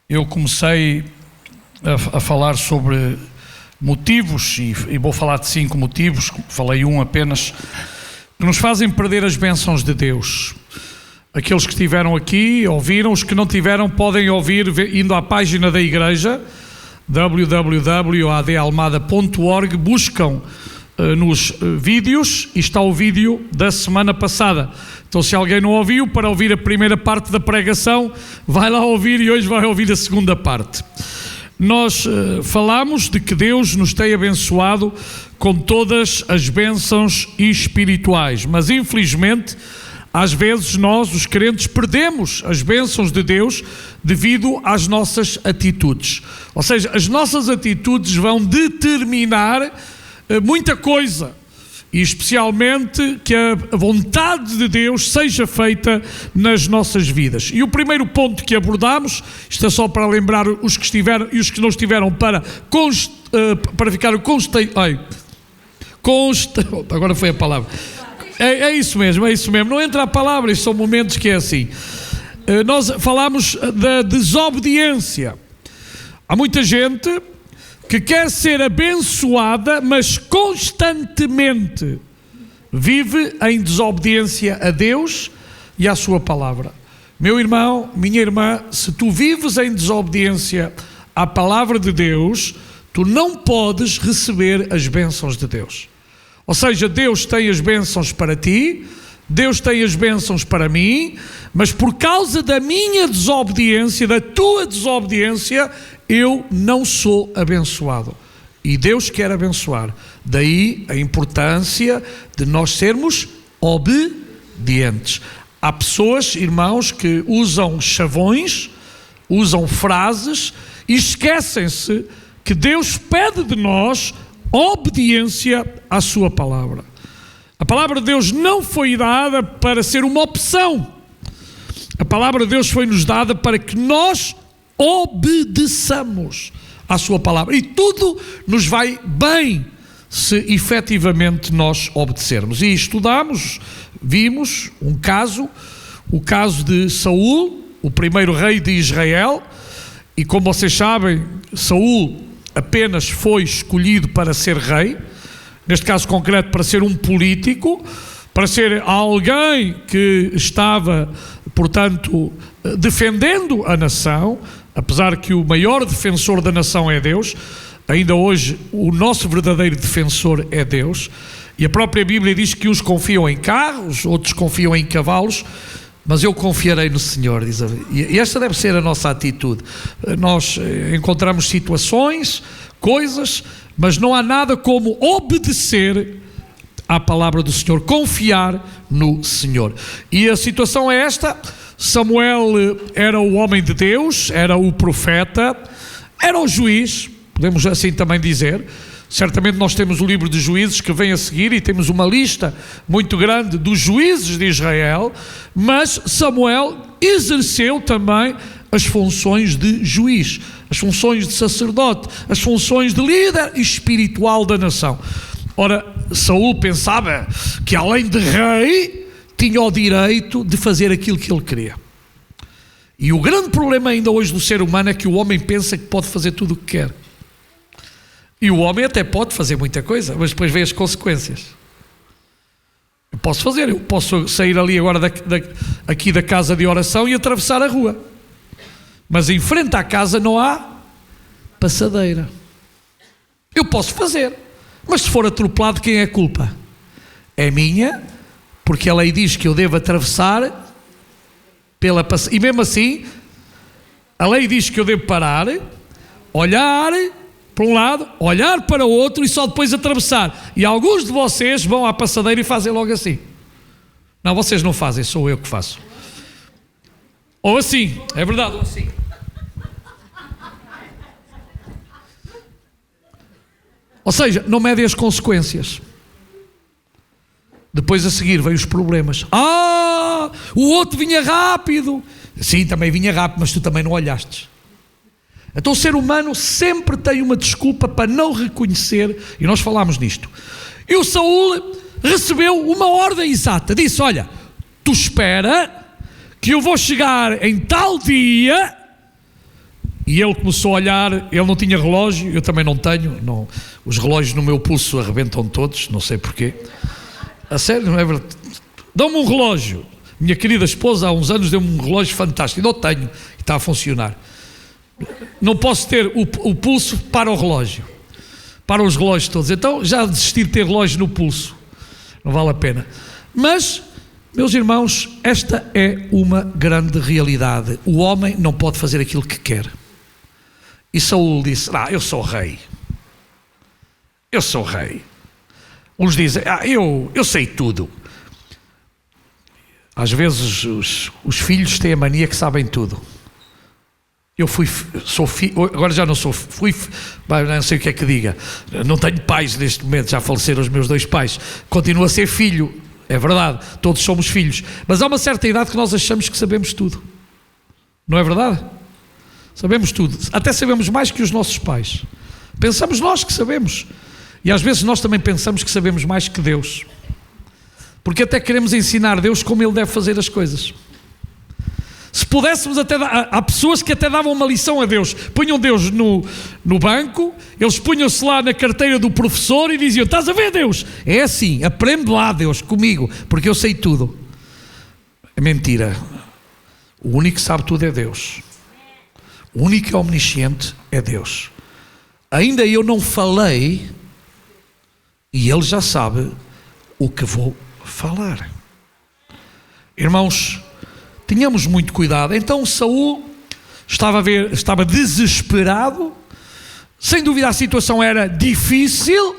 eu comecei a falar sobre motivos, e vou falar de 5 motivos, falei um apenas, que nos fazem perder as bênçãos de Deus. Aqueles que estiveram aqui ouviram, os que não tiveram podem ouvir indo à página da igreja, www.adalmada.org, buscam nos vídeos e está o vídeo da semana passada. Então, se alguém não ouviu, para ouvir a primeira parte da pregação, vai lá ouvir e hoje vai ouvir a segunda parte. Nós falamos de que Deus nos tem abençoado com todas as bênçãos espirituais, mas infelizmente às vezes nós, os crentes, perdemos as bênçãos de Deus devido às nossas atitudes. Ou seja, as nossas atitudes vão determinar muita coisa, e especialmente que a vontade de Deus seja feita nas nossas vidas. E o primeiro ponto que abordamos, isto é só para lembrar os que estiveram e os que não estiveram, para ficar agora foi a palavra. É isso mesmo, não entra a palavra, estes são momentos que é assim. Nós falamos da desobediência. Há muita gente que quer ser abençoada, mas constantemente vive em desobediência a Deus e à sua palavra. Meu irmão, minha irmã, se tu vives em desobediência à palavra de Deus, tu não podes receber as bênçãos de Deus. Ou seja, Deus tem as bênçãos para ti, Deus tem as bênçãos para mim, mas por causa da minha desobediência, da tua desobediência, eu não sou abençoado. E Deus quer abençoar. Daí a importância de nós sermos obedientes. Há pessoas, irmãos, que usam chavões, usam frases e esquecem-se que Deus pede de nós obediência à sua palavra. A palavra de Deus não foi dada para ser uma opção. A palavra de Deus foi-nos dada para que nós obedeçamos à sua palavra. E tudo nos vai bem se efetivamente nós obedecermos. E estudamos, vimos o caso de Saul, o primeiro rei de Israel. E como vocês sabem, Saul apenas foi escolhido para ser rei, neste caso concreto para ser um político, para ser alguém que estava, portanto, defendendo a nação, apesar que o maior defensor da nação é Deus. Ainda hoje o nosso verdadeiro defensor é Deus, e a própria Bíblia diz que uns confiam em carros, outros confiam em cavalos, mas eu confiarei no Senhor, diz a Bíblia. E esta deve ser a nossa atitude. Nós encontramos situações, coisas, mas não há nada como obedecer à palavra do Senhor, confiar no Senhor. E a situação é esta: Samuel era o homem de Deus, era o profeta, era o juiz, podemos assim também dizer. Certamente nós temos o livro de Juízes que vem a seguir e temos uma lista muito grande dos juízes de Israel, mas Samuel exerceu também as funções de juiz, as funções de sacerdote, as funções de líder espiritual da nação. Ora, Saul pensava que além de rei, tinha o direito de fazer aquilo que ele queria. E o grande problema ainda hoje do ser humano é que o homem pensa que pode fazer tudo o que quer. E o homem até pode fazer muita coisa, mas depois vê as consequências. Eu posso sair ali agora aqui da casa de oração e atravessar a rua. Mas em frente à casa não há passadeira. Eu posso fazer, mas se for atropelado, quem é a culpa? É minha, porque a lei diz que eu devo atravessar pela passadeira. E mesmo assim, a lei diz que eu devo parar, olhar para um lado, olhar para o outro e só depois atravessar. E alguns de vocês vão à passadeira e fazem logo assim. Não, vocês não fazem, sou eu que faço. Ou assim, é verdade, ou assim. Ou seja, não medem as consequências. Depois a seguir vêm os problemas. O outro vinha rápido. Sim, também vinha rápido, mas tu também não olhaste. Então o ser humano sempre tem uma desculpa para não reconhecer, e nós falámos nisto. E o Saul recebeu uma ordem exata, disse: olha, tu espera que eu vou chegar em tal dia E ele começou a olhar, ele não tinha relógio, eu também não tenho, não, os relógios no meu pulso arrebentam todos, não sei porquê. A sério, não é verdade? Dão-me um relógio. Minha querida esposa há uns anos deu-me um relógio fantástico, não tenho, e está a funcionar. Não posso ter o pulso para o relógio, para os relógios todos, então já desisti de ter relógio no pulso, não vale a pena. Mas, meus irmãos, esta é uma grande realidade. O homem não pode fazer aquilo que quer. E Saul disse: eu sou rei. Eu sou rei. Uns dizem: eu sei tudo. Às vezes os filhos têm a mania que sabem tudo. Eu sou filho, agora já não sou, não sei o que é que diga. Não tenho pais neste momento, já faleceram os meus 2 pais. Continuo a ser filho, é verdade, todos somos filhos. Mas há uma certa idade que nós achamos que sabemos tudo. Não é verdade? Sabemos tudo, até sabemos mais que os nossos pais. Pensamos nós que sabemos. E às vezes nós também pensamos que sabemos mais que Deus. Porque até queremos ensinar Deus como Ele deve fazer as coisas. Se pudéssemos até há pessoas que até davam uma lição a Deus. Punham Deus no banco, eles punham-se lá na carteira do professor e diziam: estás a ver, Deus? É assim, aprende lá, Deus, comigo, porque eu sei tudo. É mentira. O único que sabe tudo é Deus. O único que é omnisciente é Deus. Ainda eu não falei e Ele já sabe o que vou falar. Irmãos, tenhamos muito cuidado. Então Saul estava desesperado. Sem dúvida a situação era difícil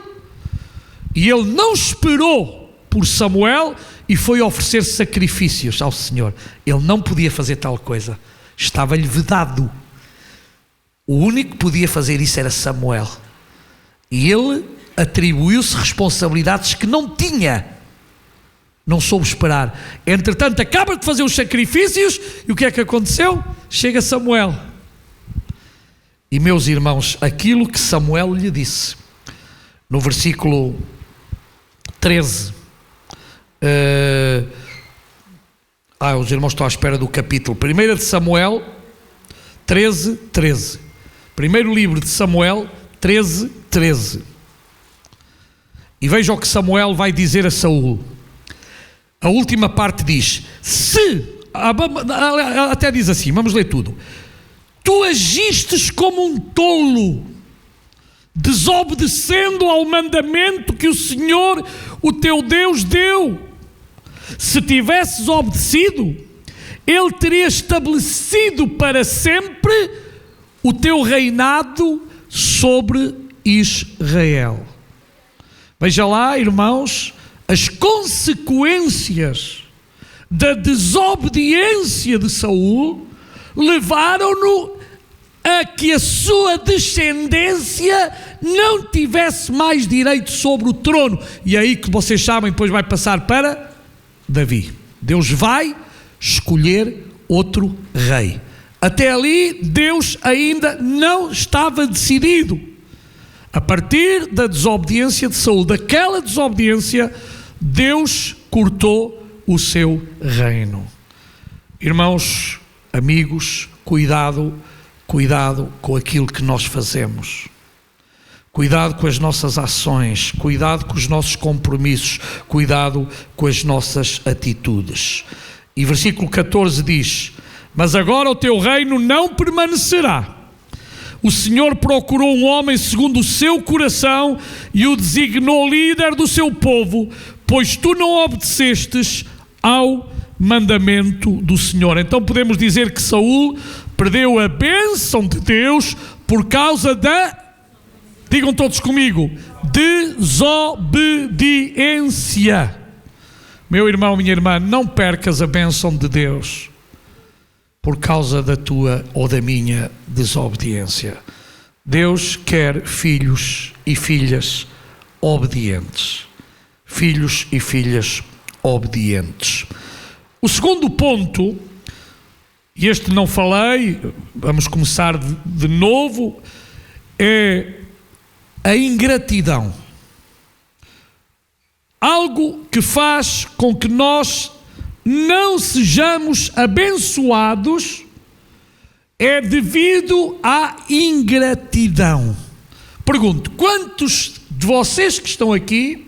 e ele não esperou por Samuel e foi oferecer sacrifícios ao Senhor. Ele não podia fazer tal coisa. Estava-lhe vedado. O único que podia fazer isso era Samuel. E ele atribuiu-se responsabilidades que não tinha. Não soube esperar. Entretanto, acaba de fazer os sacrifícios e o que é que aconteceu? Chega Samuel. E, meus irmãos, aquilo que Samuel lhe disse, no versículo 13, os irmãos estão à espera do capítulo. 1 de Samuel 13. Primeiro livro de Samuel 13. E veja o que Samuel vai dizer a Saul. A última parte diz: até diz assim, vamos ler tudo. Tu agistes como um tolo, desobedecendo ao mandamento que o Senhor, o teu Deus, deu. Se tivesses obedecido, Ele teria estabelecido para sempre o teu reinado sobre Israel. Veja lá, irmãos, as consequências da desobediência de Saul levaram-no a que a sua descendência não tivesse mais direito sobre o trono. E é aí que vocês sabem, depois vai passar para Davi. Deus vai escolher outro rei. Até ali, Deus ainda não estava decidido. A partir da desobediência de Saul, daquela desobediência, Deus cortou o seu reino. Irmãos, amigos, cuidado com aquilo que nós fazemos. Cuidado com as nossas ações, cuidado com os nossos compromissos, cuidado com as nossas atitudes. E versículo 14 diz: mas agora o teu reino não permanecerá. O Senhor procurou um homem segundo o seu coração e o designou líder do seu povo, pois tu não obedecestes ao mandamento do Senhor. Então podemos dizer que Saul perdeu a bênção de Deus por causa da, digam todos comigo, desobediência. Meu irmão, minha irmã, não percas a bênção de Deus por causa da tua ou da minha desobediência. Deus quer filhos e filhas obedientes. Filhos e filhas obedientes. O segundo ponto, e este não falei, vamos começar de novo, é a ingratidão. Algo que faz com que nós não sejamos abençoados é devido à ingratidão. Pergunto, quantos de vocês que estão aqui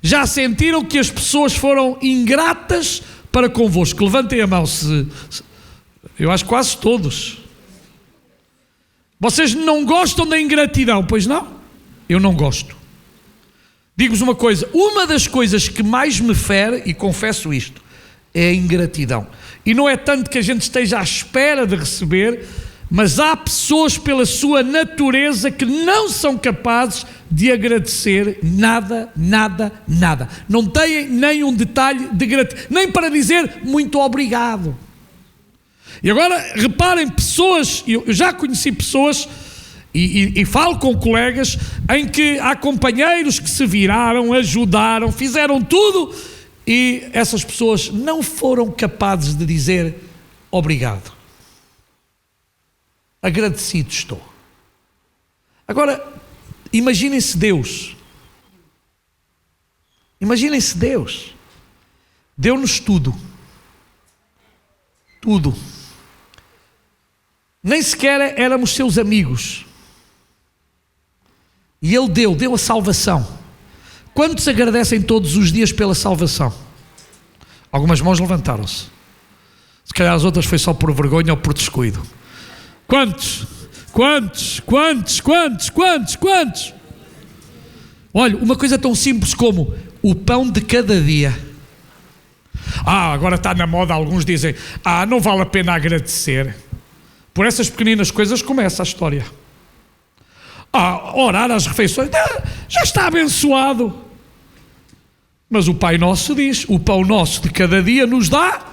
já sentiram que as pessoas foram ingratas para convosco? Levantem a mão, eu acho que quase todos. Vocês não gostam da ingratidão, pois não? Eu não gosto. Digo-vos uma coisa, uma das coisas que mais me fere, e confesso isto, é a ingratidão. E não é tanto que a gente esteja à espera de receber, mas há pessoas pela sua natureza que não são capazes de agradecer nada. Não têm nem um detalhe de gratidão, nem para dizer muito obrigado. E agora reparem, pessoas, eu já conheci pessoas e falo com colegas em que há companheiros que se viraram, ajudaram, fizeram tudo e essas pessoas não foram capazes de dizer obrigado. Agradecido estou. Agora, imaginem-se Deus. Imaginem-se Deus. Deu-nos tudo. Tudo. Nem sequer éramos seus amigos. E Ele deu a salvação. Quantos agradecem todos os dias pela salvação? Algumas mãos levantaram-se. Se calhar as outras foi só por vergonha ou por descuido. Quantos? Olha, uma coisa tão simples como o pão de cada dia. Agora está na moda, alguns dizem, não vale a pena agradecer. Por essas pequeninas coisas começa a história. Orar às refeições, já está abençoado. Mas o Pai Nosso diz, o pão nosso de cada dia nos dá,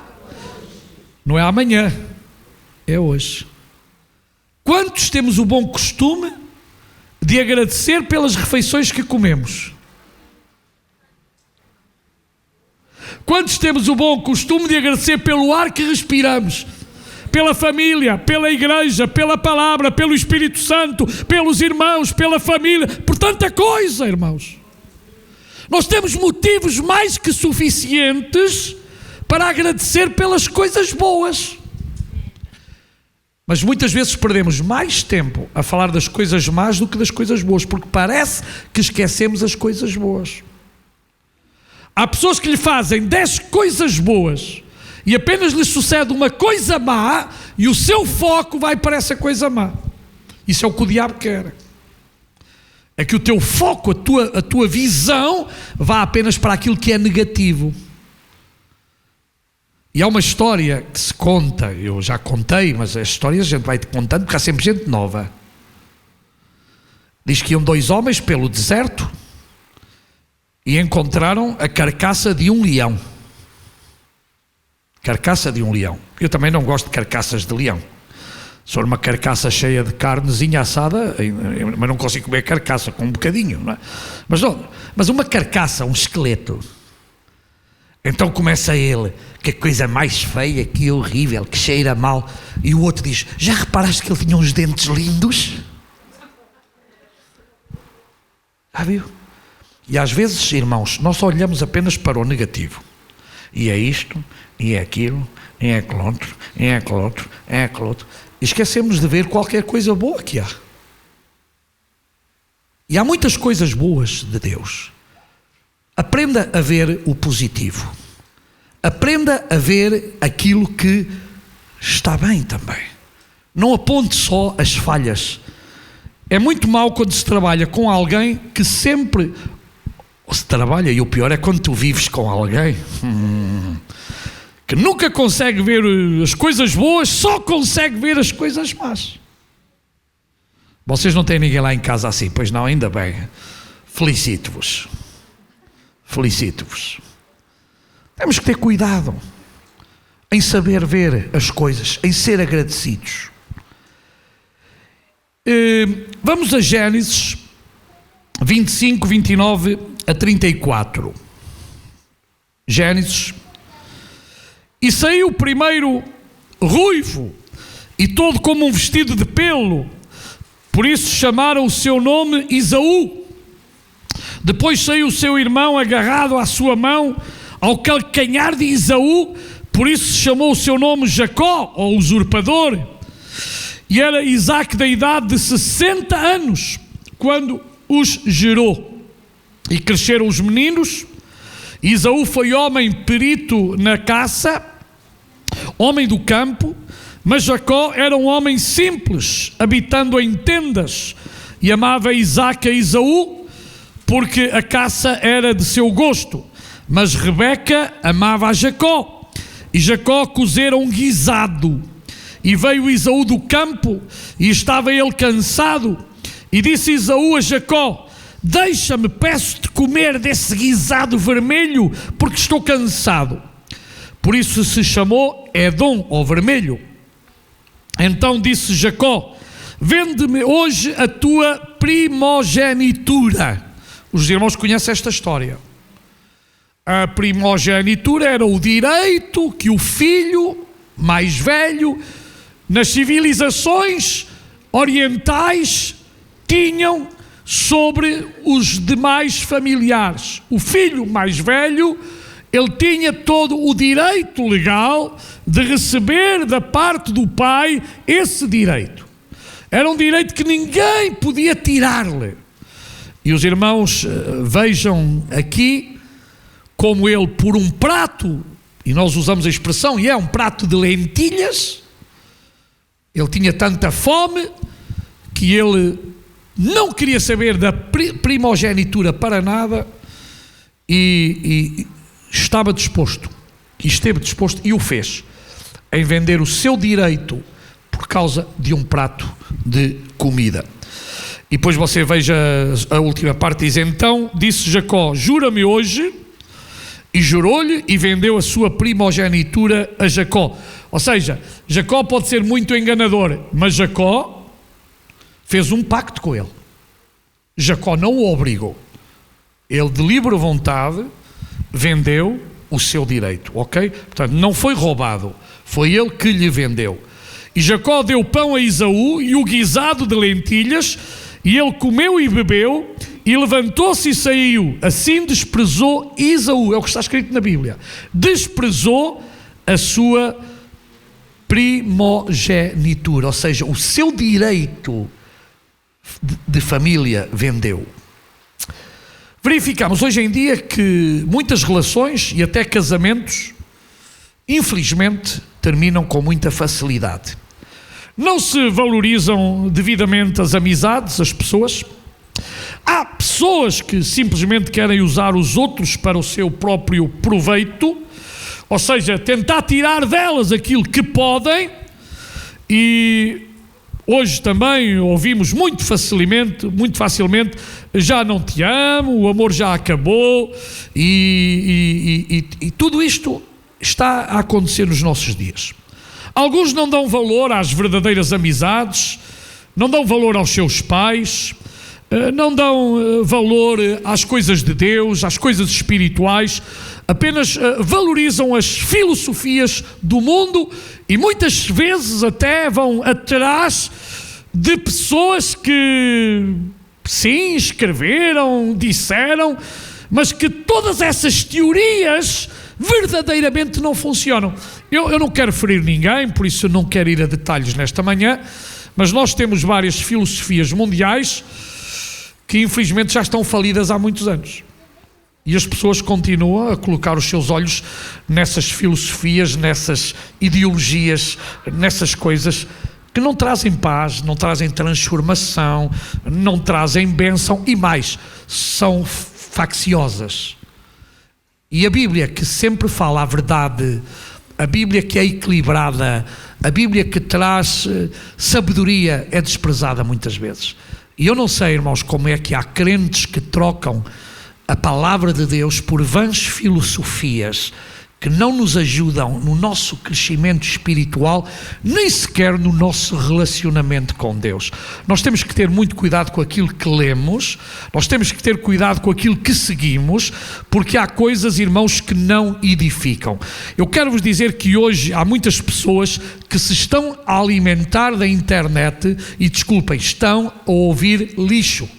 não é amanhã, é hoje. Quantos temos o bom costume de agradecer pelas refeições que comemos? Quantos temos o bom costume de agradecer pelo ar que respiramos? Pela família, pela igreja, pela palavra, pelo Espírito Santo, pelos irmãos, pela família, por tanta coisa, irmãos. Nós temos motivos mais que suficientes para agradecer pelas coisas boas. Mas muitas vezes perdemos mais tempo a falar das coisas más do que das coisas boas, porque parece que esquecemos as coisas boas. Há pessoas que lhe fazem 10 coisas boas e apenas lhes sucede uma coisa má e o seu foco vai para essa coisa má. Isso é o que o diabo quer. É que o teu foco, a tua visão vá apenas para aquilo que é negativo. E há uma história que se conta, eu já contei, mas as histórias a gente vai contando porque há sempre gente nova. Diz que iam 2 homens pelo deserto e encontraram a carcaça de um leão. Carcaça de um leão. Eu também não gosto de carcaças de leão. Se for uma carcaça cheia de carnezinha assada, mas não consigo comer carcaça com um bocadinho, não é? Mas uma carcaça, um esqueleto. Então começa ele, que coisa mais feia, que horrível, que cheira mal. E o outro diz, já reparaste que ele tinha uns dentes lindos? Já viu? E às vezes, irmãos, nós olhamos apenas para o negativo. E é isto, e é aquilo, e é aquele outro, e é aquele outro, e é aquele outro. E esquecemos de ver qualquer coisa boa que há. E há muitas coisas boas de Deus. Aprenda a ver o positivo. Aprenda a ver aquilo que está bem também. Não aponte só as falhas. É muito mau quando se trabalha com alguém que sempre se trabalha, e o pior é quando tu vives com alguém que nunca consegue ver as coisas boas, só consegue ver as coisas más. Vocês não têm ninguém lá em casa assim, pois não? Ainda bem. Felicito-vos. Temos que ter cuidado em saber ver as coisas, em ser agradecidos. Vamos a Gênesis 25, 29 a 34. Gênesis. E saiu o primeiro ruivo e todo como um vestido de pelo, por isso chamaram o seu nome Esaú. Depois saiu o seu irmão agarrado à sua mão, ao calcanhar de Esaú, por isso chamou o seu nome Jacó, ou usurpador. E era Isaque da idade de 60 anos, quando os gerou. E cresceram os meninos. Esaú foi homem perito na caça, homem do campo, mas Jacó era um homem simples, habitando em tendas, e amava Isaque a Esaú, porque a caça era de seu gosto. Mas Rebeca amava a Jacó, e Jacó cozera um guisado. E veio Esaú do campo, e estava ele cansado, e disse Esaú a Jacó: deixa-me, peço-te, comer desse guisado vermelho, porque estou cansado. Por isso se chamou Edom, ou vermelho. Então disse Jacó: vende-me hoje a tua primogenitura. Os irmãos conhecem esta história. A primogenitura era o direito que o filho mais velho, nas civilizações orientais, tinham sobre os demais familiares. O filho mais velho, ele tinha todo o direito legal de receber da parte do pai esse direito. Era um direito que ninguém podia tirar-lhe. E os irmãos vejam aqui como ele, por um prato, e nós usamos a expressão, e é um prato de lentilhas, ele tinha tanta fome que ele não queria saber da primogenitura para nada, e estava disposto, e esteve disposto, e o fez, em vender o seu direito por causa de um prato de comida. E depois você veja a última parte, diz: então disse Jacó: jura-me hoje. E jurou-lhe e vendeu a sua primogenitura a Jacó. Ou seja, Jacó pode ser muito enganador, mas Jacó fez um pacto com ele. Jacó não o obrigou. Ele, de livre vontade, vendeu o seu direito, ok? Portanto, não foi roubado, foi ele que lhe vendeu. E Jacó deu pão a Esaú e o guisado de lentilhas, e ele comeu e bebeu, e levantou-se e saiu. Assim desprezou Esaú, é o que está escrito na Bíblia, desprezou a sua primogenitura, ou seja, o seu direito de família vendeu. Verificamos hoje em dia que muitas relações e até casamentos, infelizmente, terminam com muita facilidade. Não se valorizam devidamente as amizades, as pessoas. Há pessoas que simplesmente querem usar os outros para o seu próprio proveito, ou seja, tentar tirar delas aquilo que podem. E hoje também ouvimos muito facilmente, já não te amo, o amor já acabou, e tudo isto está a acontecer nos nossos dias. Alguns não dão valor às verdadeiras amizades, não dão valor aos seus pais, não dão valor às coisas de Deus, às coisas espirituais, apenas valorizam as filosofias do mundo e muitas vezes até vão atrás de pessoas que, sim, escreveram, disseram, mas que todas essas teorias verdadeiramente não funcionam. Eu não quero ferir ninguém, por isso eu não quero ir a detalhes nesta manhã, mas nós temos várias filosofias mundiais que infelizmente já estão falidas há muitos anos. E as pessoas continuam a colocar os seus olhos nessas filosofias, nessas ideologias, nessas coisas que não trazem paz, não trazem transformação, não trazem bênção e mais, são facciosas. E a Bíblia, que sempre fala a verdade, a Bíblia que é equilibrada, a Bíblia que traz sabedoria, é desprezada muitas vezes. E eu não sei, irmãos, como é que há crentes que trocam a palavra de Deus por vãs filosofias que não nos ajudam no nosso crescimento espiritual, nem sequer no nosso relacionamento com Deus. Nós temos que ter muito cuidado com aquilo que lemos, nós temos que ter cuidado com aquilo que seguimos, porque há coisas, irmãos, que não edificam. Eu quero vos dizer que hoje há muitas pessoas que se estão a alimentar da internet e, desculpem, estão a ouvir lixo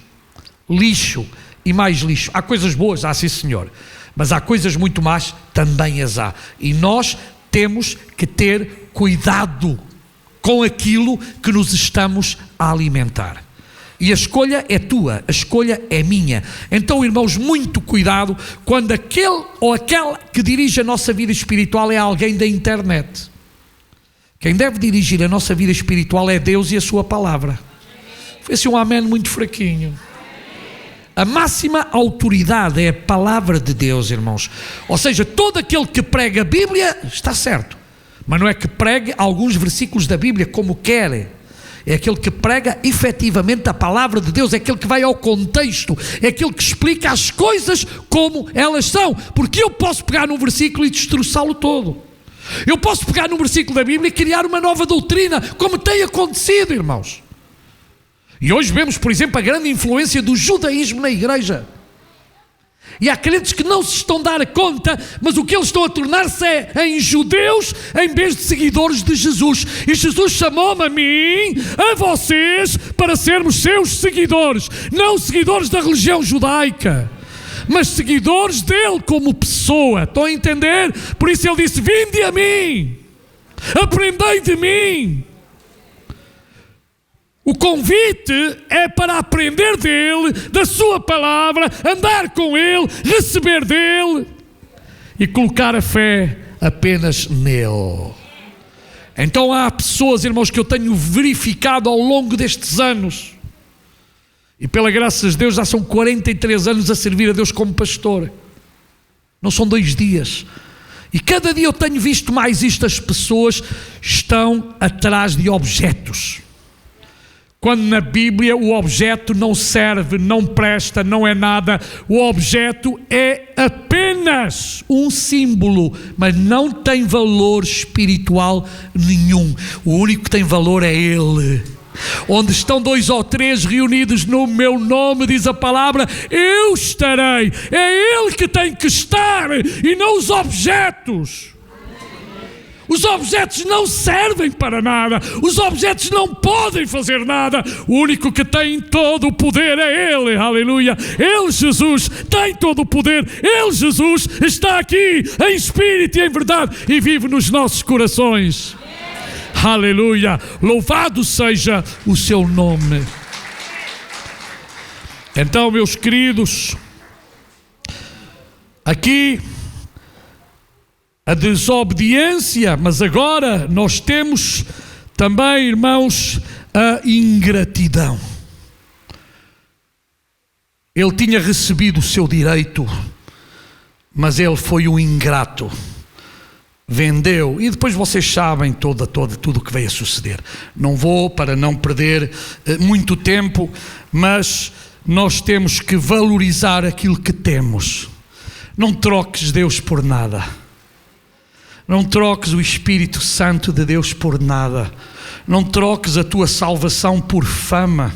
e mais lixo. Há coisas boas, sim senhor, mas há coisas muito más, também as há. E nós temos que ter cuidado com aquilo que nos estamos a alimentar. E a escolha é tua, a escolha é minha. Então, irmãos, muito cuidado quando aquele ou aquela que dirige a nossa vida espiritual é alguém da internet. Quem deve dirigir a nossa vida espiritual é Deus e a sua palavra. Foi assim um amém muito fraquinho. A máxima autoridade é a palavra de Deus, irmãos. Ou seja, todo aquele que prega a Bíblia está certo, mas não é que pregue alguns versículos da Bíblia como quer. É aquele que prega efetivamente a palavra de Deus, é aquele que vai ao contexto, é aquele que explica as coisas como elas são, porque eu posso pegar num versículo e destroçá-lo todo. Eu posso pegar num versículo da Bíblia e criar uma nova doutrina, como tem acontecido, irmãos. E hoje vemos, por exemplo, a grande influência do judaísmo na igreja. E há crentes que não se estão a dar conta, mas o que eles estão a tornar-se é em judeus em vez de seguidores de Jesus. E Jesus chamou-me a mim, a vocês, para sermos seus seguidores. Não seguidores da religião judaica, mas seguidores dele como pessoa. Estão a entender? Por isso ele disse: vinde a mim, aprendei de mim. O convite é para aprender dele, da sua palavra, andar com ele, receber dele e colocar a fé apenas nele. Então há pessoas, irmãos, que eu tenho verificado ao longo destes anos, e pela graça de Deus já são 43 anos a servir a Deus como pastor. Não são 2 dias. E cada dia eu tenho visto mais isto: as pessoas estão atrás de objetos. Quando na Bíblia o objeto não serve, não presta, não é nada. O objeto é apenas um símbolo, mas não tem valor espiritual nenhum. O único que tem valor é Ele. Onde estão 2 ou 3 reunidos no meu nome, diz a palavra, eu estarei. É Ele que tem que estar e não os objetos. Os objetos não servem para nada. Os objetos não podem fazer nada. O único que tem todo o poder é Ele. Aleluia. Ele, Jesus, tem todo o poder. Ele, Jesus, está aqui em espírito e em verdade e vive nos nossos corações. Aleluia. Louvado seja o seu nome. Então, meus queridos, aqui a desobediência, mas agora nós temos também, irmãos, a ingratidão. Ele tinha recebido o seu direito, mas ele foi um ingrato. Vendeu, e depois vocês sabem tudo o que veio a suceder. Não vou, para não perder muito tempo, mas nós temos que valorizar aquilo que temos. Não troques Deus por nada. Não troques o Espírito Santo de Deus por nada. Não troques a tua salvação por fama.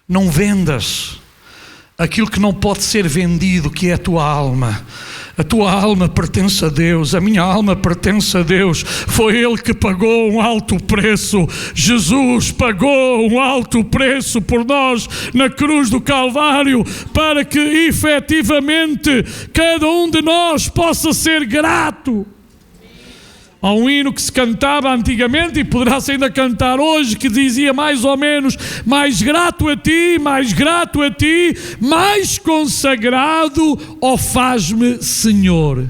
Não vendas aquilo que não pode ser vendido, que é a tua alma. A tua alma pertence a Deus, a minha alma pertence a Deus. Foi Ele que pagou um alto preço. Jesus pagou um alto preço por nós na cruz do Calvário, para que efetivamente cada um de nós possa ser grato. Há um hino que se cantava antigamente e poderá-se ainda cantar hoje, que dizia mais ou menos: mais grato a ti, mais grato a ti, mais consagrado, ó faz-me Senhor.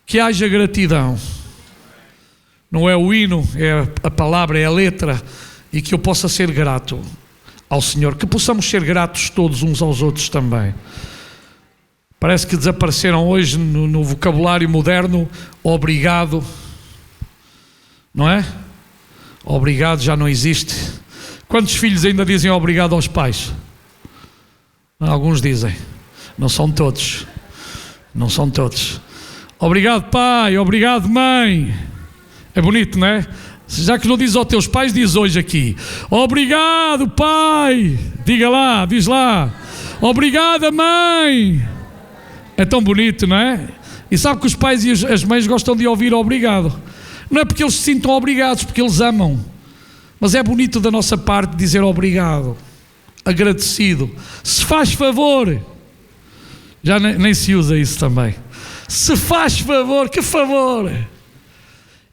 Que haja gratidão. Não é o hino, é a palavra, é a letra, e que eu possa ser grato ao Senhor, que possamos ser gratos todos uns aos outros também. Parece que desapareceram hoje no vocabulário moderno, obrigado, não é? Obrigado já não existe. Quantos filhos ainda dizem obrigado aos pais? Alguns dizem, não são todos, não são todos. Obrigado pai, obrigado mãe. É bonito, não é? Já que não dizes aos teus pais, diz hoje aqui: obrigado pai, diga lá, diz lá, obrigada mãe. É tão bonito, não é? E sabe que os pais e as mães gostam de ouvir obrigado. Não é porque eles se sintam obrigados, porque eles amam. Mas é bonito da nossa parte dizer obrigado, agradecido. Se faz favor. Já nem se usa isso também. Se faz favor, que favor?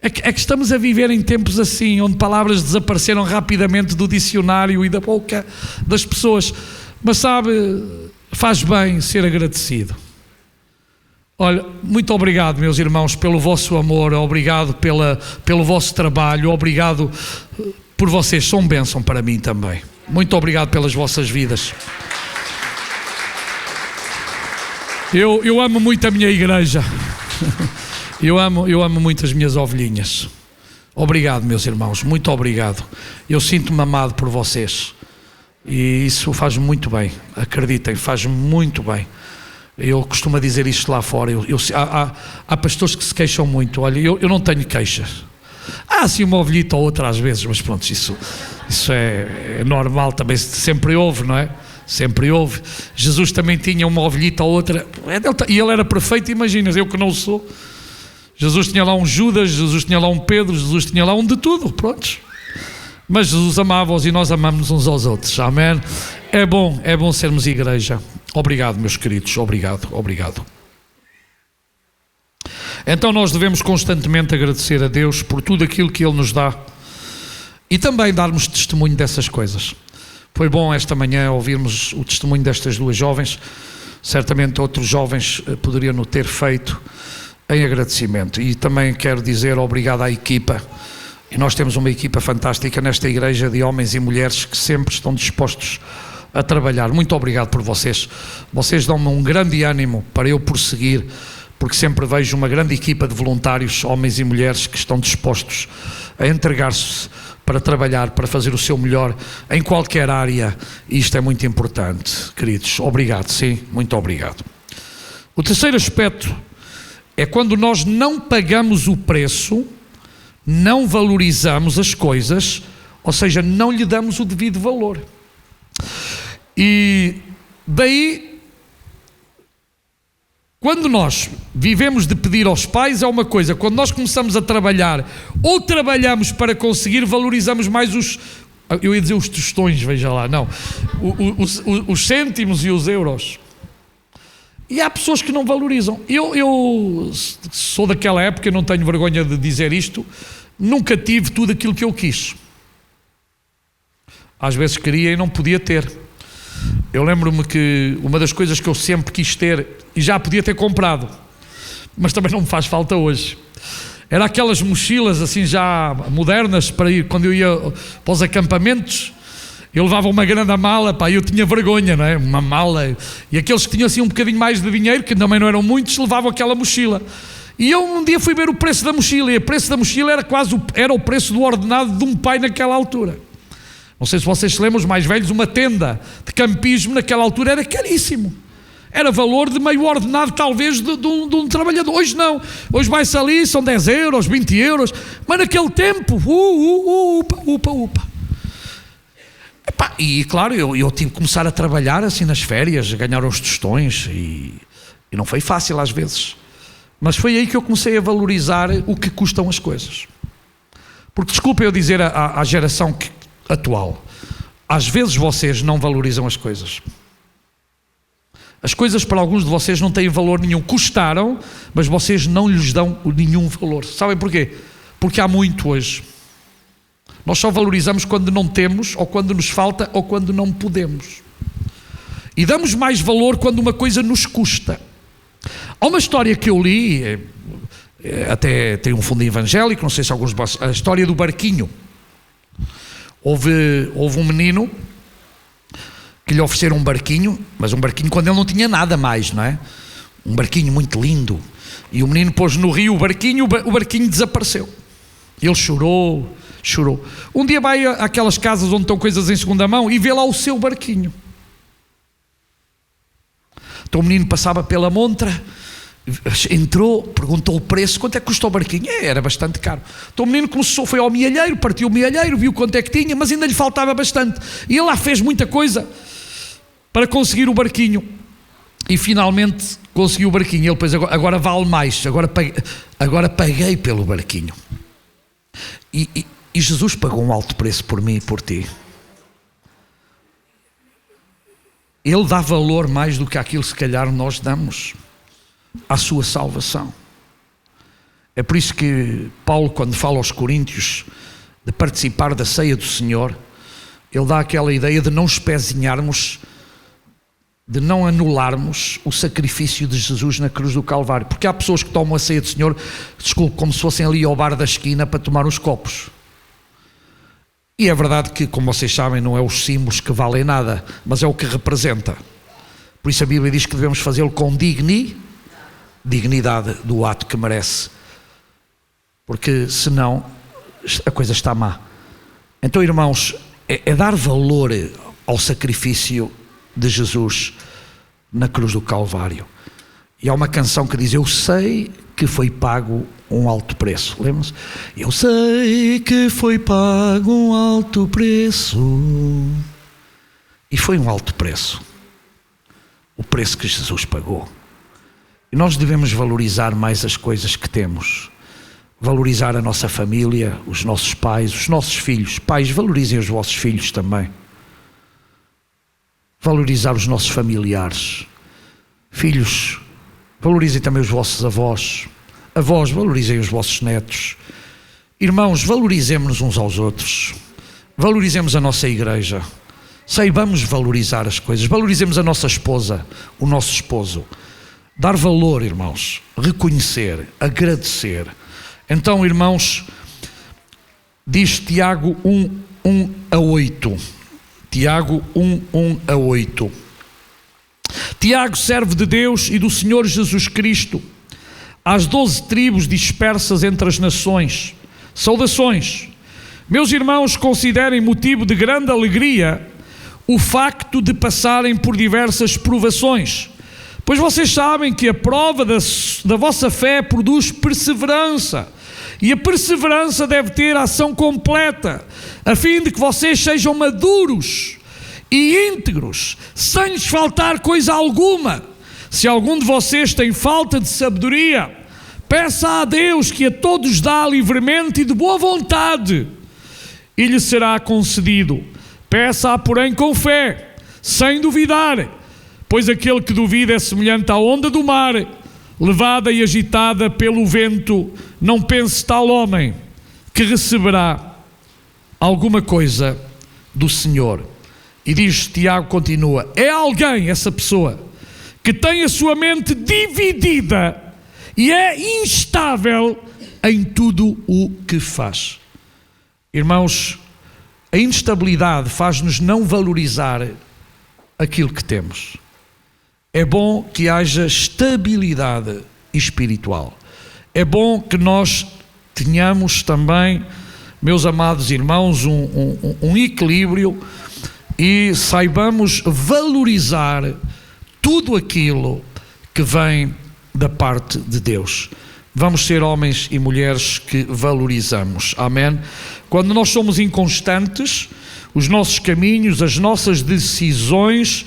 É que estamos a viver em tempos assim, onde palavras desapareceram rapidamente do dicionário e da boca das pessoas. Mas sabe, faz bem ser agradecido. Olha, muito obrigado, meus irmãos, pelo vosso amor, obrigado pelo vosso trabalho, obrigado por vocês, são bênção para mim também. Muito obrigado pelas vossas vidas. Eu amo muito a minha igreja. Eu amo muito as minhas ovelhinhas. Obrigado, meus irmãos, muito obrigado. Eu sinto-me amado por vocês. E isso faz muito bem, acreditem, faz muito bem. Eu costumo dizer isto lá fora. Há pastores que se queixam muito. Olha, eu não tenho queixas. Há assim uma ovelhita ou outra às vezes, mas pronto, isso é normal também, sempre houve, não é? Sempre houve. Jesus também tinha uma ovelhita ou outra, e ele era perfeito, imaginas, eu que não sou. Jesus tinha lá um Judas, Jesus tinha lá um Pedro, Jesus tinha lá um de tudo, pronto. Mas Jesus amava-os e nós amamos uns aos outros, amém? É bom sermos igreja. Obrigado, meus queridos, obrigado. Então nós devemos constantemente agradecer a Deus por tudo aquilo que Ele nos dá e também darmos testemunho dessas coisas. Foi bom esta manhã ouvirmos o testemunho destas duas jovens. Certamente outros jovens poderiam o ter feito em agradecimento. E também quero dizer obrigado à equipa. E nós temos uma equipa fantástica nesta igreja de homens e mulheres que sempre estão dispostos a trabalhar. Muito obrigado por vocês. Vocês dão-me um grande ânimo para eu prosseguir, porque sempre vejo uma grande equipa de voluntários, homens e mulheres, que estão dispostos a entregar-se para trabalhar, para fazer o seu melhor em qualquer área. E isto é muito importante, queridos. Obrigado, sim, muito obrigado. O terceiro aspecto é quando nós não pagamos o preço, não valorizamos as coisas, ou seja, não lhe damos o devido valor. E daí, quando nós vivemos de pedir aos pais é uma coisa, quando nós começamos a trabalhar ou trabalhamos para conseguir, valorizamos mais eu ia dizer os tostões, veja lá, não, os cêntimos e os euros. E há pessoas que não valorizam. Eu sou daquela época, não tenho vergonha de dizer isto, nunca tive tudo aquilo que eu quis. Às vezes queria e não podia ter. Eu lembro-me que uma das coisas que eu sempre quis ter, e já podia ter comprado, mas também não me faz falta hoje, era aquelas mochilas assim já modernas para ir, quando eu ia para os acampamentos, eu levava uma grande mala, pá, eu tinha vergonha, não é? Uma mala, e aqueles que tinham assim um bocadinho mais de dinheiro, que também não eram muitos, levavam aquela mochila. E eu um dia fui ver o preço da mochila, e o preço da mochila era o preço do ordenado de um pai naquela altura. Não sei se vocês se lembram, os mais velhos, uma tenda de campismo naquela altura era caríssimo. Era valor de meio ordenado talvez de um trabalhador. Hoje não. Hoje vai-se ali, são 10 euros, 20 euros. Mas naquele tempo, upa. Epá, e claro, eu tive que começar a trabalhar assim nas férias, a ganhar os tostões. E não foi fácil às vezes. Mas foi aí que eu comecei a valorizar o que custam as coisas. Porque desculpa eu dizer à geração atual, às vezes vocês não valorizam as coisas. As coisas para alguns de vocês não têm valor nenhum, custaram, mas vocês não lhes dão nenhum valor. Sabem porquê? Porque há muito hoje. Nós só valorizamos quando não temos, ou quando nos falta, ou quando não podemos. E damos mais valor quando uma coisa nos custa. Há uma história que eu li, até tem um fundo evangélico, não sei se alguns de vocês, a história do barquinho. Houve um menino que lhe ofereceram um barquinho, mas um barquinho quando ele não tinha nada mais, não é? Um barquinho muito lindo. E o menino pôs no rio o barquinho desapareceu. Ele chorou. Um dia vai àquelas casas onde estão coisas em segunda mão e vê lá o seu barquinho. Então o menino passava pela montra, entrou, perguntou o preço, quanto é que custou o barquinho? Era bastante caro. Então o menino foi ao mielheiro, partiu o mielheiro, viu quanto é que tinha, mas ainda lhe faltava bastante. E ele lá fez muita coisa para conseguir o barquinho. E finalmente conseguiu o barquinho. Ele depois, agora vale mais, agora paguei pelo barquinho. E Jesus pagou um alto preço por mim e por ti. Ele dá valor mais do que aquilo se calhar nós damos à sua salvação. É por isso que Paulo, quando fala aos Coríntios de participar da ceia do Senhor, ele dá aquela ideia de não espezinharmos, de não anularmos o sacrifício de Jesus na cruz do Calvário. Porque há pessoas que tomam a ceia do Senhor, desculpe, como se fossem ali ao bar da esquina para tomar uns copos. E é verdade que, como vocês sabem, não é os símbolos que valem nada, mas é o que representa. Por isso a Bíblia diz que devemos fazê-lo com dignidade do ato que merece. Porque senão a coisa está má. Então, irmãos, é dar valor ao sacrifício de Jesus na cruz do Calvário. E há uma canção que diz: eu sei que foi pago um alto preço. Lembram-se? Eu sei que foi pago um alto preço. E foi um alto preço. O preço que Jesus pagou. E nós devemos valorizar mais as coisas que temos. Valorizar a nossa família, os nossos pais, os nossos filhos. Pais, valorizem os vossos filhos também. Valorizar os nossos familiares. Filhos, valorizem também os vossos avós. Avós, valorizem os vossos netos. Irmãos, valorizemos-nos uns aos outros. Valorizemos a nossa igreja. Saibamos valorizar as coisas. Valorizemos a nossa esposa, o nosso esposo. Dar valor, irmãos. Reconhecer, agradecer. Então, irmãos, diz Tiago 1:1-8. Tiago 1:1-8. Tiago, servo de Deus e do Senhor Jesus Cristo, às 12 tribos dispersas entre as nações, saudações. Meus irmãos, considerem motivo de grande alegria o facto de passarem por diversas provações, pois vocês sabem que a prova da vossa fé produz perseverança, e a perseverança deve ter ação completa, a fim de que vocês sejam maduros e íntegros, sem lhes faltar coisa alguma. Se algum de vocês tem falta de sabedoria, peça a Deus, que a todos dá livremente e de boa vontade, e lhe será concedido. Peça-a, porém, com fé, sem duvidar, pois aquele que duvida é semelhante à onda do mar, levada e agitada pelo vento. Não pense tal homem que receberá alguma coisa do Senhor. E diz, Tiago continua, é alguém, essa pessoa, que tem a sua mente dividida e é instável em tudo o que faz. Irmãos, a instabilidade faz-nos não valorizar aquilo que temos. É bom que haja estabilidade espiritual. É bom que nós tenhamos também, meus amados irmãos, um equilíbrio e saibamos valorizar tudo aquilo que vem da parte de Deus. Vamos ser homens e mulheres que valorizamos. Amém? Quando nós somos inconstantes, os nossos caminhos, as nossas decisões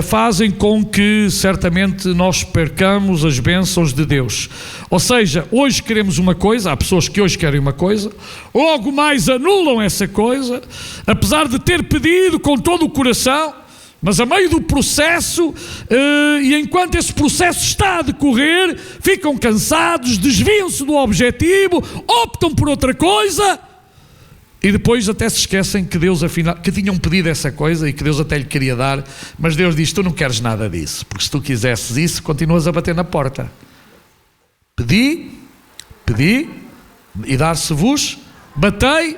fazem com que certamente nós percamos as bênçãos de Deus. Ou seja, hoje queremos uma coisa, há pessoas que hoje querem uma coisa, logo mais anulam essa coisa, apesar de ter pedido com todo o coração, mas a meio do processo, e enquanto esse processo está a decorrer, ficam cansados, desviam-se do objetivo, optam por outra coisa, e depois até se esquecem que Deus, afinal, que tinham pedido essa coisa e que Deus até lhe queria dar, mas Deus diz, tu não queres nada disso, porque se tu quisesses isso, continuas a bater na porta. Pedi, e dar-se-vos, batei,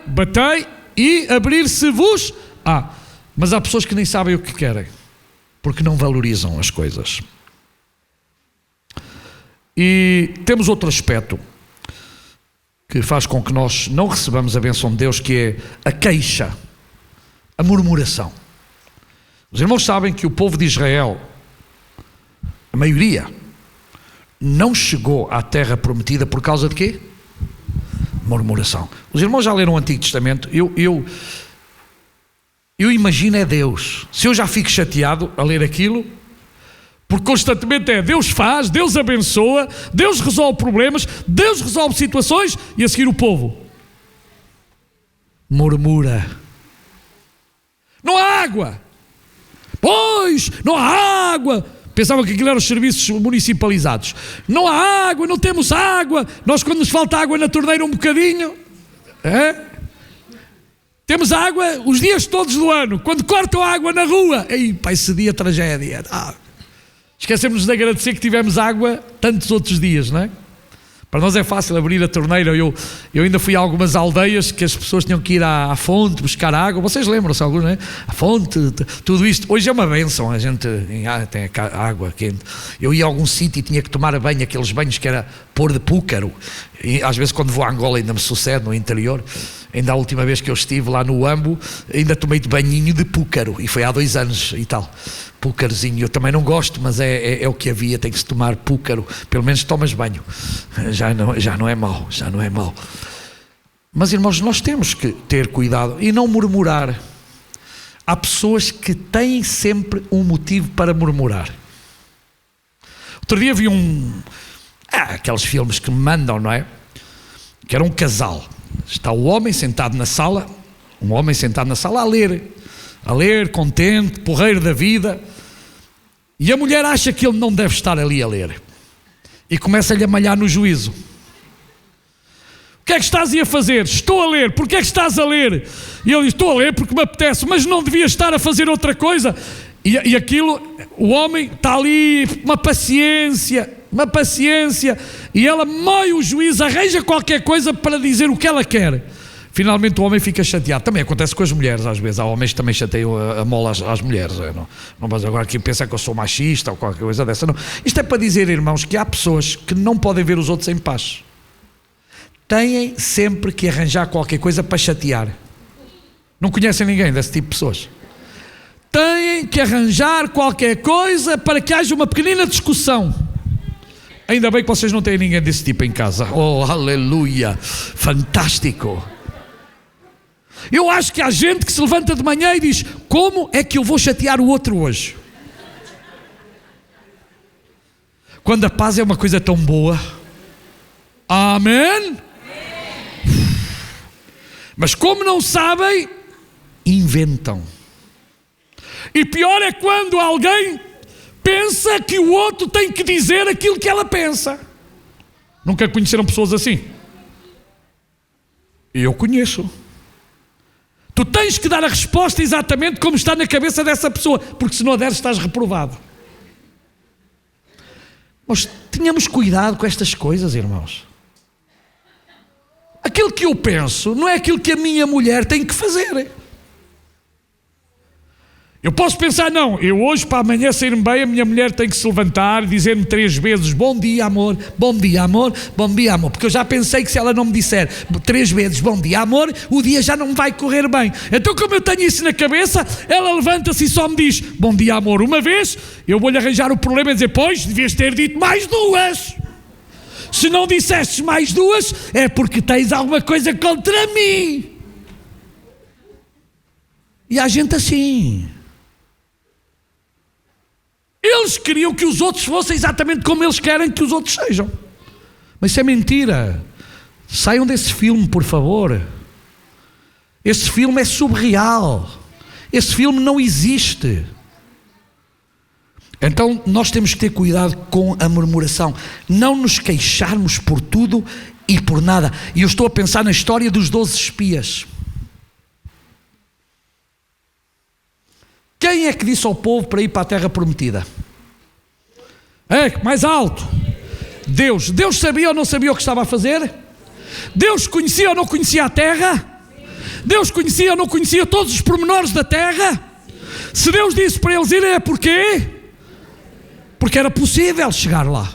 e abrir-se-vos. Mas há pessoas que nem sabem o que querem, porque não valorizam as coisas. E temos outro aspecto que faz com que nós não recebamos a bênção de Deus, que é a queixa, a murmuração. Os irmãos sabem que o povo de Israel, a maioria, não chegou à terra prometida por causa de quê? Murmuração. Os irmãos já leram o Antigo Testamento. Eu imagino é Deus. Se eu já fico chateado a ler aquilo, porque constantemente Deus faz, Deus abençoa, Deus resolve problemas, Deus resolve situações, e a seguir o povo murmura. Não há água. Pois, não há água. Pensavam que aquilo eram os serviços municipalizados. Não há água, não temos água. Nós, quando nos falta água na torneira um bocadinho, temos água os dias todos do ano. Quando cortam a água na rua, aí, pá, esse dia tragédia. Esquecemos de agradecer que tivemos água tantos outros dias, não é? Para nós é fácil abrir a torneira. Eu ainda fui a algumas aldeias que as pessoas tinham que ir à fonte buscar água. Vocês lembram-se alguns, não é? A fonte, tudo isto. Hoje é uma bênção, a gente tem água quente. Eu ia a algum sítio e tinha que tomar banho, aqueles banhos que era pôr de púcaro. E às vezes quando vou a Angola ainda me sucede, no interior. Ainda a última vez que eu estive lá no Ambo, ainda tomei de banhinho de púcaro. E foi há 2 anos e tal. Púcarozinho, eu também não gosto, mas é o que havia, tem que se tomar púcaro. Pelo menos tomas banho. Já não é mau, já não é mau. Mas irmãos, nós temos que ter cuidado e não murmurar. Há pessoas que têm sempre um motivo para murmurar. Outro dia vi aqueles filmes que me mandam, não é? Que era um casal. Está o homem sentado na sala, um homem sentado na sala a ler, contente, porreiro da vida, e a mulher acha que ele não deve estar ali a ler, e começa-lhe a malhar no juízo. O que é que estás a fazer? Estou a ler. Porquê é que estás a ler? E ele diz, estou a ler porque me apetece, mas não devia estar a fazer outra coisa. E aquilo, o homem está ali, uma paciência, e ela moe o juiz, arranja qualquer coisa para dizer o que ela quer. Finalmente o homem fica chateado. Também acontece com as mulheres às vezes. Há homens que também chateiam a mola às mulheres. Não vais agora aqui pensar que eu sou machista ou qualquer coisa dessa. Não. Isto é para dizer, irmãos, que há pessoas que não podem ver os outros em paz. Têm sempre que arranjar qualquer coisa para chatear. Não conhecem ninguém desse tipo de pessoas? Têm que arranjar qualquer coisa para que haja uma pequenina discussão. Ainda bem que vocês não têm ninguém desse tipo em casa. Oh, aleluia, fantástico. Eu acho que há gente que se levanta de manhã e diz, como é que eu vou chatear o outro hoje? Quando a paz é uma coisa tão boa. Amém? Mas como não sabem, inventam. E pior é quando alguém pensa que o outro tem que dizer aquilo que ela pensa. Nunca conheceram pessoas assim? Eu conheço. Tu tens que dar a resposta exatamente como está na cabeça dessa pessoa, porque se não a deres estás reprovado. Nós tenhamos cuidado com estas coisas, irmãos. Aquilo que eu penso não é aquilo que a minha mulher tem que fazer. Eu posso pensar, não, eu hoje para amanhã sair-me bem, a minha mulher tem que se levantar e dizer-me 3 vezes, bom dia amor, bom dia amor, bom dia amor, porque eu já pensei que se ela não me disser 3 vezes bom dia amor, o dia já não me vai correr bem. Então como eu tenho isso na cabeça, ela levanta-se e só me diz bom dia amor uma vez, eu vou-lhe arranjar o problema e dizer, pois, devias ter dito mais 2. Se não dissestes mais 2, é porque tens alguma coisa contra mim. E há gente assim. Eles queriam que os outros fossem exatamente como eles querem que os outros sejam. Mas isso é mentira. Saiam desse filme, por favor. Esse filme é surreal. Esse filme não existe. Então nós temos que ter cuidado com a murmuração. Não nos queixarmos por tudo e por nada. E eu estou a pensar na história dos 12 espias. Quem é que disse ao povo para ir para a terra prometida? Mais alto. Deus. Deus sabia ou não sabia o que estava a fazer? Deus conhecia ou não conhecia a terra? Deus conhecia ou não conhecia todos os pormenores da terra? Se Deus disse para eles irem, é porquê? Porque era possível chegar lá.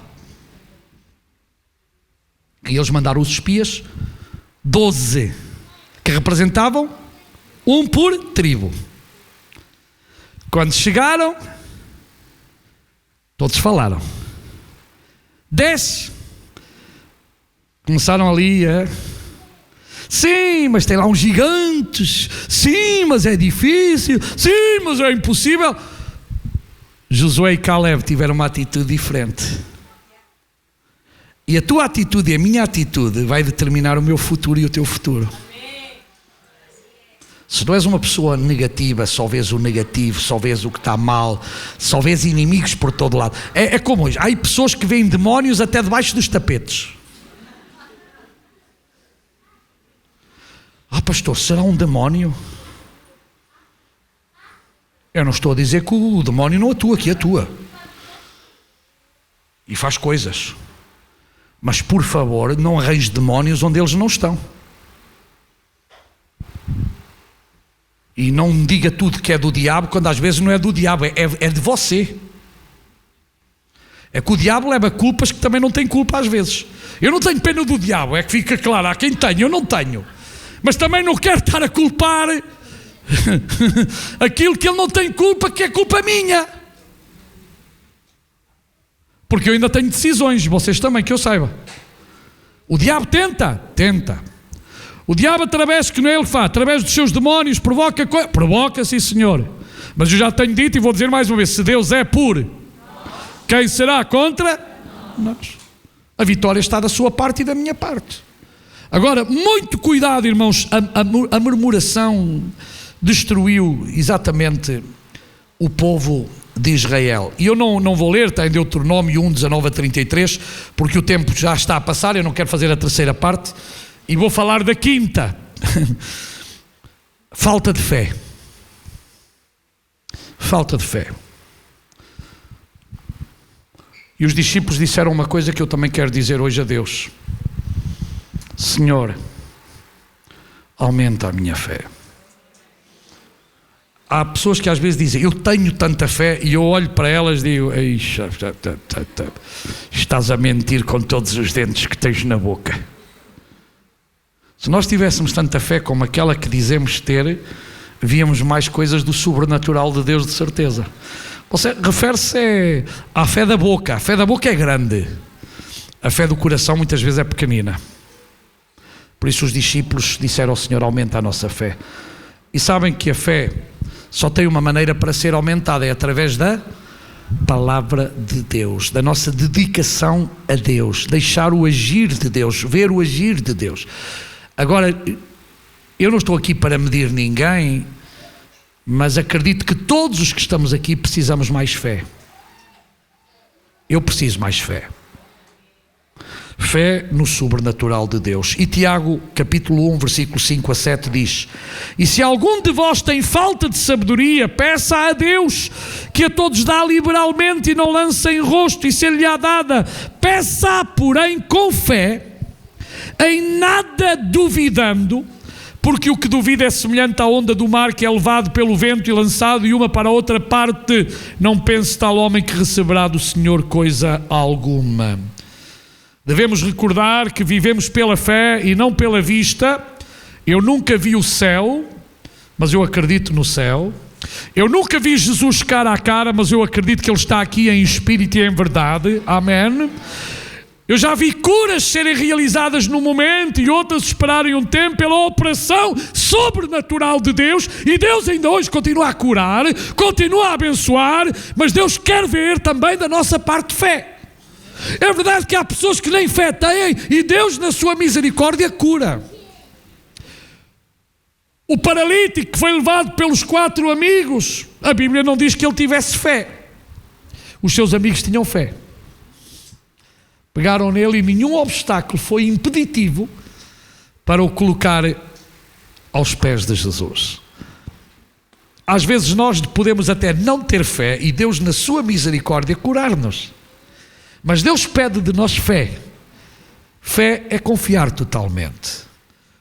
E eles mandaram os espias, 12, que representavam um por tribo. Quando chegaram, todos falaram. 10 começaram ali sim, mas tem lá uns gigantes. Sim, mas é difícil. Sim, mas é impossível. Josué e Caleb tiveram uma atitude diferente. E a tua atitude e a minha atitude vai determinar o meu futuro e o teu futuro. Se não és uma pessoa negativa, só vês o negativo, só vês o que está mal, só vês inimigos por todo lado. É como hoje, há pessoas que veem demónios até debaixo dos tapetes. Pastor, será um demónio? Eu não estou a dizer que o demónio não atua, que atua. E faz coisas. Mas, por favor, não arranjes demónios onde eles não estão. E não me diga tudo que é do diabo, quando às vezes não é do diabo, é de você. É que o diabo leva culpas que também não tem culpa às vezes. Eu não tenho pena do diabo, é que fica claro, há quem tenha, eu não tenho. Mas também não quero estar a culpar aquilo que ele não tem culpa, que é culpa minha. Porque eu ainda tenho decisões, vocês também, que eu saiba. O diabo tenta. O diabo, através, que não é ele que faz, através dos seus demónios, provoca, sim senhor. Mas eu já tenho dito e vou dizer mais uma vez, se Deus é por, quem será contra nós? A vitória está da sua parte e da minha parte. Agora, muito cuidado, irmãos, a murmuração destruiu exatamente o povo de Israel. E eu não vou ler, está em Deuteronômio 1, 19 a 33, porque o tempo já está a passar, eu não quero fazer a terceira parte, e vou falar da quinta. Falta de fé. Falta de fé. E os discípulos disseram uma coisa que eu também quero dizer hoje a Deus: Senhor, aumenta a minha fé. Há pessoas que às vezes dizem, eu tenho tanta fé, e eu olho para elas e digo, estás a mentir com todos os dentes que tens na boca. Se nós tivéssemos tanta fé como aquela que dizemos ter, víamos mais coisas do sobrenatural de Deus, de certeza. Você refere-se à fé da boca. A fé da boca é grande, a fé do coração muitas vezes é pequenina. Por isso os discípulos disseram ao Senhor, aumenta a nossa fé. E sabem que a fé só tem uma maneira para ser aumentada, é através da palavra de Deus, da nossa dedicação a Deus, deixar o agir de Deus, ver o agir de Deus. Agora, eu não estou aqui para medir ninguém, mas acredito que todos os que estamos aqui precisamos mais fé. Eu preciso mais fé. Fé no sobrenatural de Deus. E Tiago, capítulo 1, versículo 5 a 7 diz: e se algum de vós tem falta de sabedoria, peça a Deus, que a todos dá liberalmente e não lança em rosto, e ser-lhe-á dada. Peça, porém, com fé, em nada duvidando, porque o que duvida é semelhante à onda do mar, que é levado pelo vento e lançado de uma para a outra parte. Não pense tal homem que receberá do Senhor coisa alguma. Devemos recordar que vivemos pela fé e não pela vista. Eu nunca vi o céu, mas eu acredito no céu. Eu nunca vi Jesus cara a cara, mas eu acredito que Ele está aqui em espírito e em verdade. Amém. Eu já vi curas serem realizadas no momento e outras esperarem um tempo pela operação sobrenatural de Deus, e Deus ainda hoje continua a curar, continua a abençoar, mas Deus quer ver também da nossa parte fé. É verdade que há pessoas que nem fé têm e Deus, na sua misericórdia, cura. O paralítico que foi levado pelos 4 amigos, a Bíblia não diz que ele tivesse fé. Os seus amigos tinham fé. Pegaram nele e nenhum obstáculo foi impeditivo para o colocar aos pés de Jesus. Às vezes nós podemos até não ter fé e Deus, na sua misericórdia, curar-nos. Mas Deus pede de nós fé. Fé é confiar totalmente.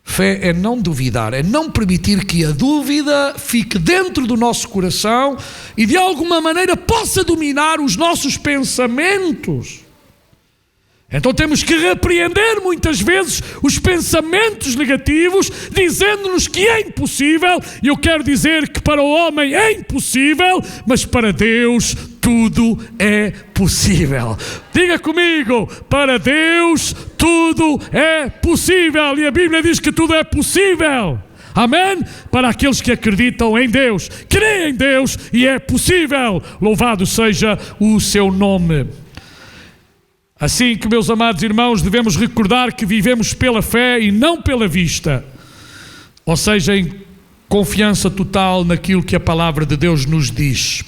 Fé é não duvidar, é não permitir que a dúvida fique dentro do nosso coração e de alguma maneira possa dominar os nossos pensamentos. Então temos que repreender muitas vezes os pensamentos negativos, dizendo-nos que é impossível. E eu quero dizer que para o homem é impossível, mas para Deus tudo é possível. Diga comigo, para Deus tudo é possível. E a Bíblia diz que tudo é possível. Amém? Para aqueles que acreditam em Deus, creem em Deus, e é possível. Louvado seja o seu nome. Assim que, meus amados irmãos, devemos recordar que vivemos pela fé e não pela vista. Ou seja, confiança total naquilo que a palavra de Deus nos diz.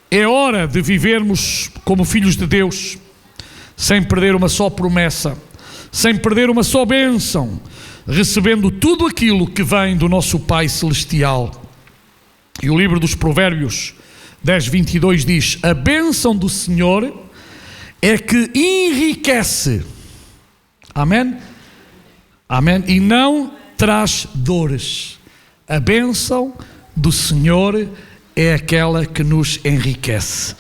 É hora de vivermos como filhos de Deus, sem perder uma só promessa, sem perder uma só bênção, recebendo tudo aquilo que vem do nosso Pai Celestial. E o livro dos Provérbios 10:22 diz: a bênção do Senhor é que enriquece, amém? Amém? E não traz dores. A bênção do Senhor é aquela que nos enriquece.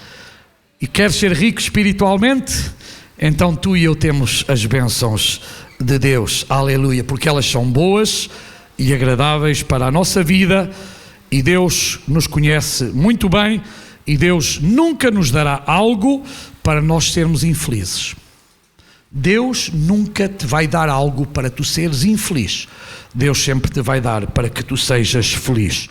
E queres ser rico espiritualmente? Então tu e eu temos as bênçãos de Deus, aleluia, porque elas são boas e agradáveis para a nossa vida, e Deus nos conhece muito bem, e Deus nunca nos dará algo para nós sermos infelizes. Deus nunca te vai dar algo para tu seres infeliz. Deus sempre te vai dar para que tu sejas feliz.